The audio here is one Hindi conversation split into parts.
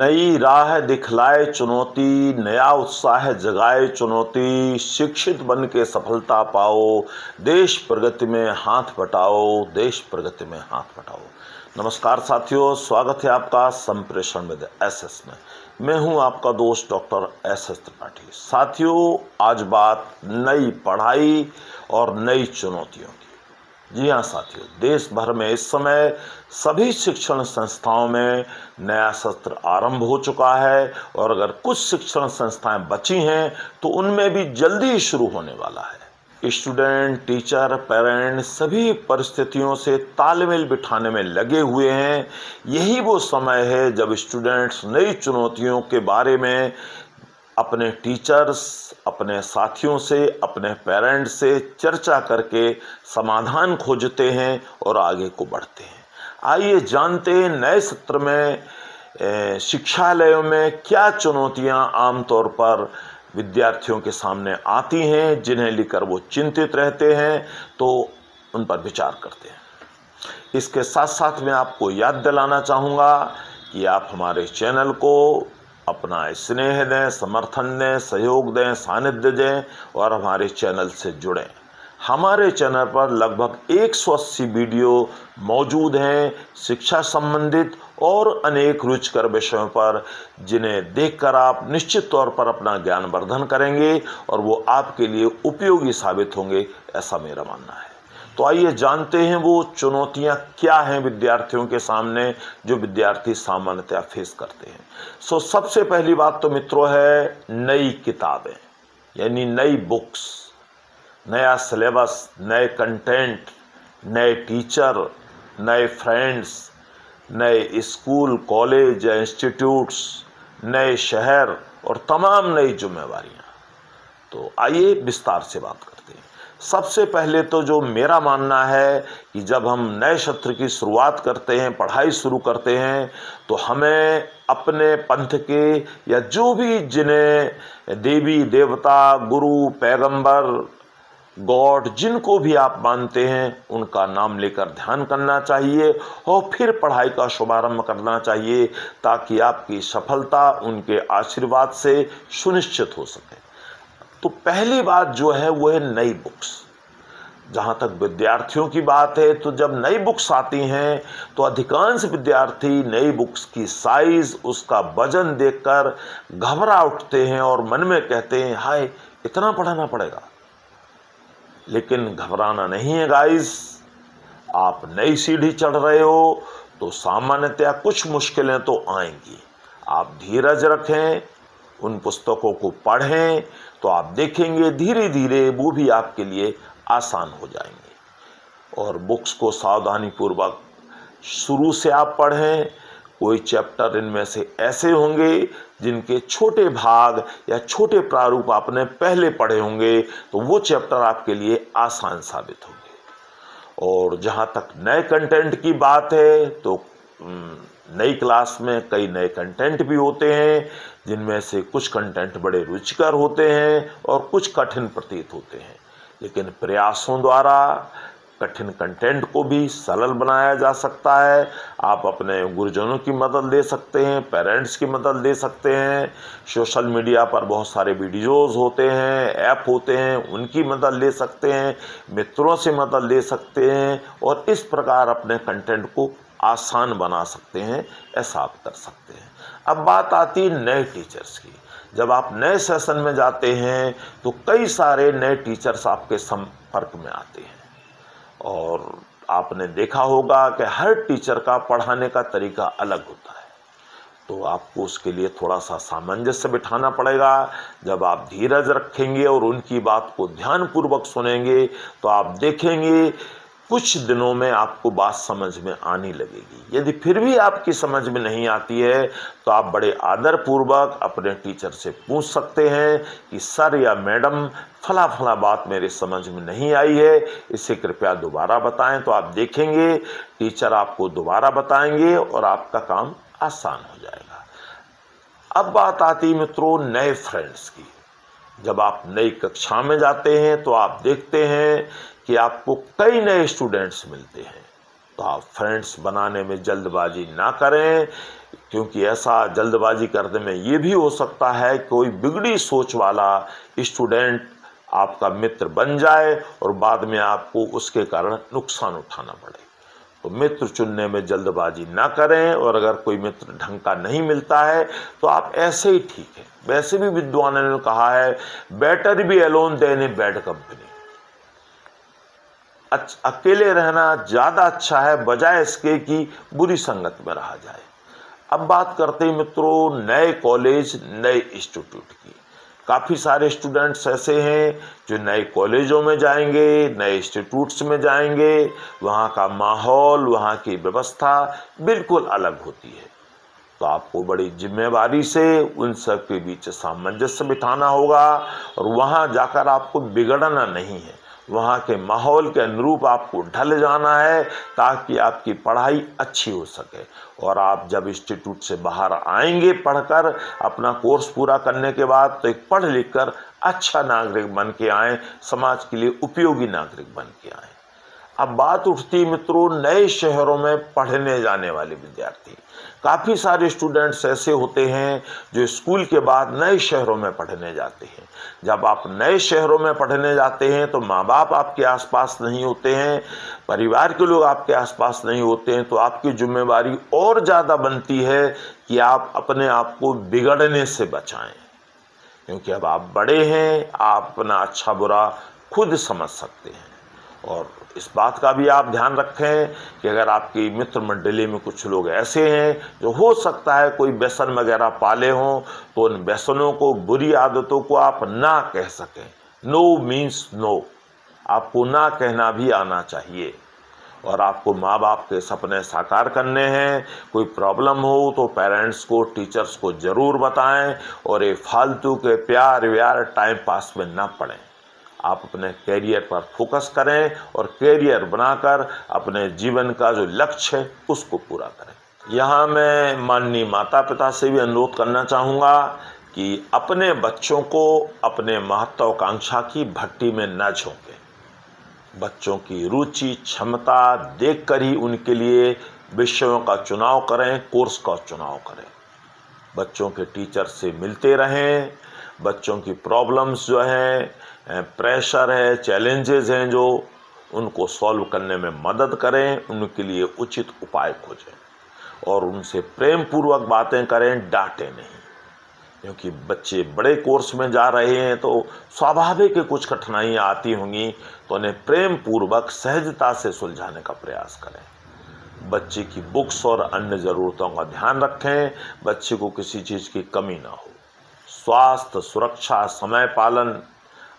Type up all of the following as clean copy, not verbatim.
नई राह दिखलाए चुनौती, नया उत्साह जगाए चुनौती, शिक्षित बन के सफलता पाओ, देश प्रगति में हाथ बटाओ, देश प्रगति में हाथ बटाओ। नमस्कार साथियों, स्वागत है आपका संप्रेषण विद एसएस में। मैं हूं आपका दोस्त डॉक्टर एसएस त्रिपाठी। साथियों, आज बात नई पढ़ाई और नई चुनौतियों की। जी हाँ साथियों, देश भर में इस समय सभी शिक्षण संस्थाओं में नया सत्र आरंभ हो चुका है और अगर कुछ शिक्षण संस्थाएं बची हैं तो उनमें भी जल्दी ही शुरू होने वाला है। स्टूडेंट, टीचर, पेरेंट्स सभी परिस्थितियों से तालमेल बिठाने में लगे हुए हैं। यही वो समय है जब स्टूडेंट्स नई चुनौतियों के बारे में अपने टीचर्स, अपने साथियों से, अपने पेरेंट्स से चर्चा करके समाधान खोजते हैं और आगे को बढ़ते हैं। आइए जानते हैं नए सत्र में शिक्षालयों में क्या चुनौतियां आमतौर पर विद्यार्थियों के सामने आती हैं, जिन्हें लेकर वो चिंतित रहते हैं, तो उन पर विचार करते हैं। इसके साथ साथ मैं आपको याद दिलाना चाहूँगा कि आप हमारे चैनल को अपना स्नेह दें, समर्थन दें, सहयोग दें, सानिध्य दें और हमारे चैनल से जुड़ें। हमारे चैनल पर लगभग 180 वीडियो मौजूद हैं शिक्षा संबंधित और अनेक रुचिकर विषयों पर, जिन्हें देखकर आप निश्चित तौर पर अपना ज्ञान वर्धन करेंगे और वो आपके लिए उपयोगी साबित होंगे, ऐसा मेरा मानना है। तो आइए जानते हैं वो चुनौतियां क्या हैं विद्यार्थियों के सामने, जो विद्यार्थी सामान्यतः फेस करते हैं। सबसे पहली बात तो मित्रों है नई किताबें, यानी नई बुक्स, नया सिलेबस, नए कंटेंट, नए टीचर, नए फ्रेंड्स, नए स्कूल, कॉलेज या इंस्टीट्यूट्स, नए शहर और तमाम नई जिम्मेवारियां। तो आइए विस्तार से बात करते हैं। सबसे पहले तो जो मेरा मानना है कि जब हम नए सत्र की शुरुआत करते हैं, पढ़ाई शुरू करते हैं, तो हमें अपने पंथ के या जो भी जिन्हें देवी देवता, गुरु, पैगंबर, गॉड, जिनको भी आप मानते हैं, उनका नाम लेकर ध्यान करना चाहिए और फिर पढ़ाई का शुभारंभ करना चाहिए, ताकि आपकी सफलता उनके आशीर्वाद से सुनिश्चित हो सके। तो पहली बात जो है वो है नई बुक्स। जहाँ तक विद्यार्थियों की बात है, तो जब नई बुक्स आती हैं तो अधिकांश विद्यार्थी नई बुक्स की साइज, उसका वजन देखकर घबरा उठते हैं और मन में कहते हैं, हाय इतना पढ़ाना पड़ेगा। लेकिन घबराना नहीं है गाइस, आप नई सीढ़ी चढ़ रहे हो तो सामान्यतया कुछ मुश्किलें तो आएंगी। आप धीरज रखें, उन पुस्तकों को पढ़ें, तो आप देखेंगे धीरे धीरे वो भी आपके लिए आसान हो जाएंगे। और बुक्स को सावधानी पूर्वक शुरू से आप पढ़ें। कोई चैप्टर इनमें से ऐसे होंगे जिनके छोटे भाग या छोटे प्रारूप आपने पहले पढ़े होंगे, तो वो चैप्टर आपके लिए आसान साबित होंगे। और जहाँ तक नए कंटेंट की बात है, तो नई क्लास में कई नए कंटेंट भी होते हैं, जिनमें से कुछ कंटेंट बड़े रुचिकर होते हैं और कुछ कठिन प्रतीत होते हैं। लेकिन प्रयासों द्वारा कठिन कंटेंट को भी सरल बनाया जा सकता है। आप अपने गुरुजनों की मदद ले सकते हैं, पेरेंट्स की मदद ले सकते हैं। सोशल मीडिया पर बहुत सारे वीडियोज़ होते हैं, ऐप होते हैं, उनकी मदद ले सकते हैं, मित्रों से मदद ले सकते हैं और इस प्रकार अपने कंटेंट को आसान बना सकते हैं। ऐसा आप कर सकते हैं। अब बात आती है नए टीचर्स की। जब आप नए सेशन में जाते हैं तो कई सारे नए टीचर्स आपके संपर्क में आते हैं और आपने देखा होगा कि हर टीचर का पढ़ाने का तरीका अलग होता है। तो आपको उसके लिए थोड़ा सा सामंजस्य बिठाना पड़ेगा। जब आप धीरज रखेंगे और उनकी बात को ध्यानपूर्वक सुनेंगे, तो आप देखेंगे कुछ दिनों में आपको बात समझ में आने लगेगी। यदि फिर भी आपकी समझ में नहीं आती है, तो आप बड़े आदरपूर्वक अपने टीचर से पूछ सकते हैं कि सर या मैडम, फला फला बात मेरे समझ में नहीं आई है, इसे कृपया दोबारा बताएं। तो आप देखेंगे टीचर आपको दोबारा बताएंगे और आपका काम आसान हो जाएगा। अब बात आती है मित्रों नए फ्रेंड्स की। जब आप नई कक्षा में जाते हैं तो आप देखते हैं कि आपको कई नए स्टूडेंट्स मिलते हैं। तो आप फ्रेंड्स बनाने में जल्दबाजी ना करें। क्योंकि ऐसा जल्दबाजी करने में ये भी हो सकता है कोई बिगड़ी सोच वाला स्टूडेंट आपका मित्र बन जाए और बाद में आपको उसके कारण नुकसान उठाना पड़े। तो मित्र चुनने में जल्दबाजी ना करें, और अगर कोई मित्र ढंग का नहीं मिलता है तो आप ऐसे ही ठीक है। वैसे भी विद्वानों ने कहा है, better be alone than a bad company. अकेले रहना ज्यादा अच्छा है बजाय इसके कि बुरी संगत में रहा जाए। अब बात करते हैं मित्रों नए कॉलेज नए इंस्टीट्यूट की। काफ़ी सारे स्टूडेंट्स ऐसे हैं जो नए कॉलेजों में जाएंगे, नए इंस्टीट्यूट्स में जाएंगे, वहाँ का माहौल, वहाँ की व्यवस्था बिल्कुल अलग होती है। तो आपको बड़ी जिम्मेवारी से उन सब के बीच सामंजस्य बिठाना होगा, और वहाँ जाकर आपको बिगड़ना नहीं है, वहाँ के माहौल के अनुरूप आपको ढल जाना है ताकि आपकी पढ़ाई अच्छी हो सके। और आप जब इंस्टीट्यूट से बाहर आएंगे पढ़कर अपना कोर्स पूरा करने के बाद, तो एक पढ़ लिख कर अच्छा नागरिक बन के आएँ, समाज के लिए उपयोगी नागरिक बन के आएँ। अब बात उठती मित्रों नए शहरों में पढ़ने जाने वाले विद्यार्थी। काफ़ी सारे स्टूडेंट्स ऐसे होते हैं जो स्कूल के बाद नए शहरों में पढ़ने जाते हैं। जब आप नए शहरों में पढ़ने जाते हैं तो माँ बाप आपके आसपास नहीं होते हैं, परिवार के लोग आपके आसपास नहीं होते हैं, तो आपकी जिम्मेवारी और ज़्यादा बनती है कि आप अपने आप को बिगड़ने से बचाएं। क्योंकि अब आप बड़े हैं, आप अपना अच्छा बुरा खुद समझ सकते हैं। और इस बात का भी आप ध्यान रखें कि अगर आपकी मित्र मंडली में कुछ लोग ऐसे हैं जो हो सकता है कोई व्यसन वगैरह पाले हों, तो उन व्यसनों को, बुरी आदतों को आप ना कह सकें। नो मीन्स नो, आपको ना कहना भी आना चाहिए। और आपको माँ बाप के सपने साकार करने हैं, कोई प्रॉब्लम हो तो पेरेंट्स को, टीचर्स को ज़रूर बताएं, और ये फालतू के प्यार व्यार टाइम पास में ना पड़ें। आप अपने कैरियर पर फोकस करें और कैरियर बनाकर अपने जीवन का जो लक्ष्य है उसको पूरा करें। यहाँ मैं माननीय माता पिता से भी अनुरोध करना चाहूँगा कि अपने बच्चों को अपने महत्वाकांक्षा की भट्टी में न झोंकें। बच्चों की रुचि क्षमता देखकर ही उनके लिए विषयों का चुनाव करें, कोर्स का चुनाव करें। बच्चों के टीचर से मिलते रहें, बच्चों की प्रॉब्लम्स जो हैं, प्रेशर है, चैलेंजेस हैं जो, उनको सॉल्व करने में मदद करें, उनके लिए उचित उपाय खोजें और उनसे प्रेम पूर्वक बातें करें, डांटें नहीं। क्योंकि बच्चे बड़े कोर्स में जा रहे हैं तो स्वाभाविक कुछ कठिनाइयाँ आती होंगी, तो उन्हें प्रेम पूर्वक सहजता से सुलझाने का प्रयास करें। बच्चे की बुक्स और अन्य ज़रूरतों का ध्यान रखें, बच्चे को किसी चीज़ की कमी ना हो। स्वास्थ्य, सुरक्षा, समय पालन,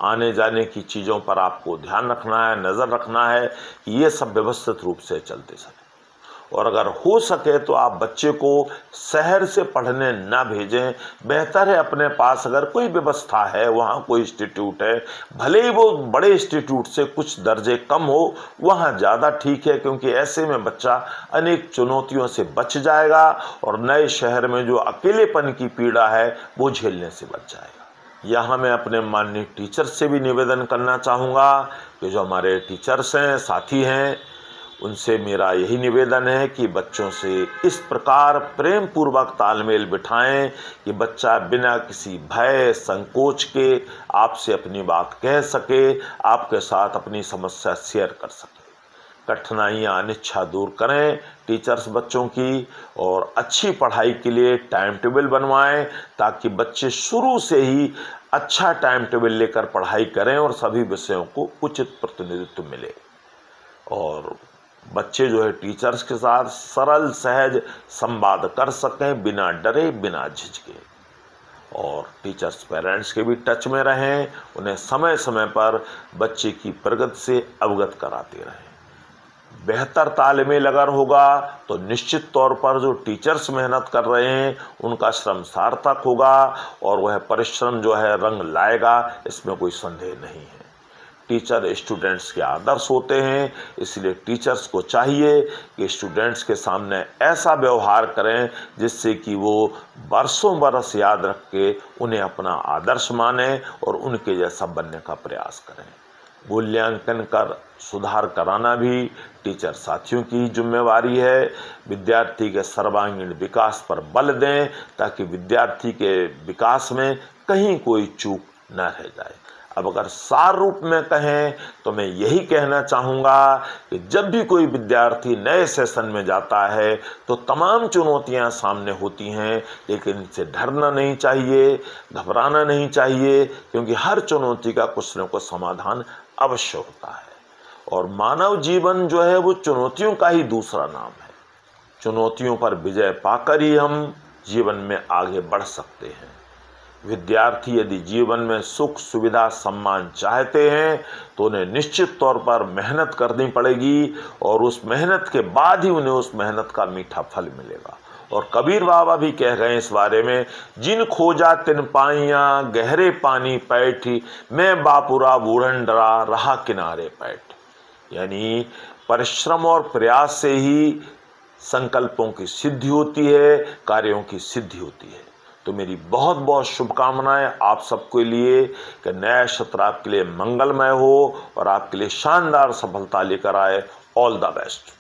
आने जाने की चीज़ों पर आपको ध्यान रखना है, नज़र रखना है कि ये सब व्यवस्थित रूप से चलते चले। और अगर हो सके तो आप बच्चे को शहर से पढ़ने ना भेजें। बेहतर है अपने पास अगर कोई व्यवस्था है, वहाँ कोई इंस्टीट्यूट है, भले ही वो बड़े इंस्टीट्यूट से कुछ दर्जे कम हो, वहाँ ज़्यादा ठीक है, क्योंकि ऐसे में बच्चा अनेक चुनौतियों से बच जाएगा और नए शहर में जो अकेलेपन की पीड़ा है वो झेलने से बच जाएगा। यहाँ मैं अपने माननीय टीचर्स से भी निवेदन करना चाहूँगा कि जो हमारे टीचर्स हैं, साथी हैं, उनसे मेरा यही निवेदन है कि बच्चों से इस प्रकार प्रेम पूर्वक तालमेल बिठाएं कि बच्चा बिना किसी भय संकोच के आपसे अपनी बात कह सके, आपके साथ अपनी समस्या शेयर कर सके। कठिनाइयाँ अनिच्छा दूर करें टीचर्स बच्चों की, और अच्छी पढ़ाई के लिए टाइम टेबल बनवाएं ताकि बच्चे शुरू से ही अच्छा टाइम टेबल लेकर पढ़ाई करें और सभी विषयों को उचित प्रतिनिधित्व मिले। और बच्चे जो है टीचर्स के साथ सरल सहज संवाद कर सकें, बिना डरे बिना झिझके। और टीचर्स पेरेंट्स के भी टच में रहें, उन्हें समय समय पर बच्चे की प्रगति से अवगत कराते रहें। बेहतर तालमेल अगर होगा तो निश्चित तौर पर जो टीचर्स मेहनत कर रहे हैं उनका श्रम सार्थक होगा और वह परिश्रम जो है रंग लाएगा, इसमें कोई संदेह नहीं है। टीचर स्टूडेंट्स के आदर्श होते हैं, इसलिए टीचर्स को चाहिए कि स्टूडेंट्स के सामने ऐसा व्यवहार करें जिससे कि वो बरसों बरस याद रख के उन्हें अपना आदर्श माने और उनके जैसा बनने का प्रयास करें। मूल्यांकन कर सुधार कराना भी टीचर साथियों की जिम्मेवारी है। विद्यार्थी के सर्वांगीण विकास पर बल दें ताकि विद्यार्थी के विकास में कहीं कोई चूक न रह जाए। अब अगर सार रूप में कहें तो मैं यही कहना चाहूँगा कि जब भी कोई विद्यार्थी नए सेशन में जाता है तो तमाम चुनौतियां सामने होती हैं, लेकिन इनसे डरना नहीं चाहिए, घबराना नहीं चाहिए, क्योंकि हर चुनौती का कुछ न कुछ समाधान अवश्य होता है। और मानव जीवन जो है वो चुनौतियों का ही दूसरा नाम है। चुनौतियों पर विजय पाकर ही हम जीवन में आगे बढ़ सकते हैं। विद्यार्थी यदि जीवन में सुख सुविधा सम्मान चाहते हैं तो उन्हें निश्चित तौर पर मेहनत करनी पड़ेगी, और उस मेहनत के बाद ही उन्हें उस मेहनत का मीठा फल मिलेगा। और कबीर बाबा भी कह गए इस बारे में, जिन खोजा तिन पाइयां गहरे पानी पैठी, मैं बापुरा बूढ़न डरा रहा किनारे पैठ। यानी परिश्रम और प्रयास से ही संकल्पों की सिद्धि होती है, कार्यों की सिद्धि होती है। तो मेरी बहुत बहुत शुभकामनाएं आप सबके लिए कि नया सत्र आपके लिए मंगलमय हो और आपके लिए शानदार सफलता लेकर आए। All the best.